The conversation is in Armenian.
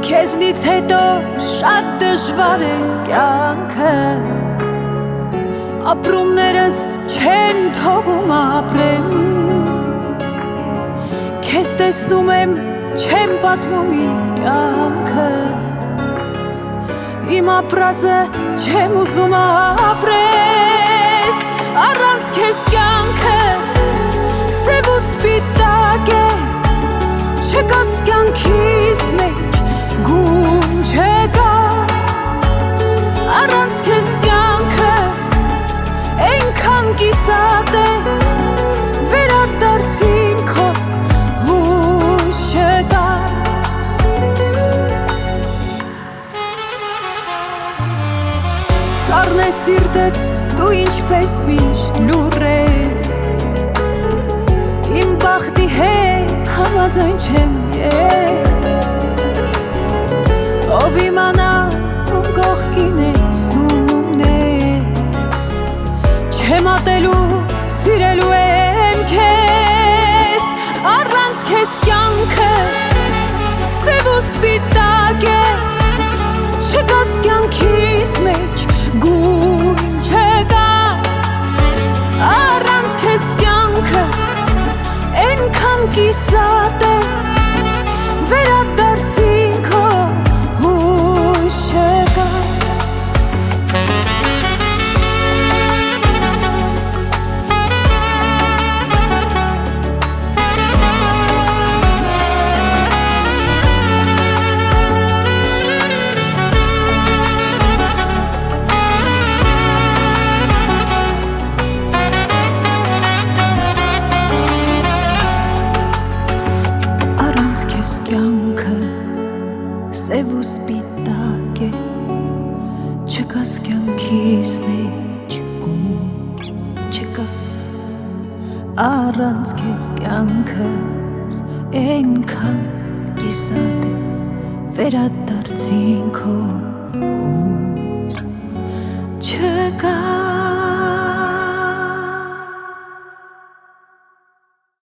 Քեզնից հետո շատ դժվար է կյանքը, ապրումներս չեն թողում ապրեմ, քեզ տեսնում եմ, չեմ պատմում իմ կյանքը, իմ ապրածը չեմ ուզում ապրես, առանց քեզ կյանքս սև ու սպիտակ է, չկաս կյանքիս մեջ գում չկա, առանց քեզ կյանքս այնքան կիսատ է, վերադարձին քո հույս չկա։ Սառն է սիրտդ, դու ինչպես միշտ լուռ ես, իմ բախտի հետ համաձայն չեմ ես, ով իմանա ում կողքին ես ումն ես, չեմ ատելու, սիրելու եմ քեզ, առանց քեզ կյանքս սև ու սպիտակ է, չկաս կյանքիս մեջ գույն չկա, առանց քեզ կյանքս այնքան կիսատ է, վերադարձին քո հույս չկա։ Սև ու սպիտակ է, չկաս կյանքիս մեջ գում չկա, առանց քեզ կյանքս այնքան կիսատ է, վերադարձին քո հույս չկա։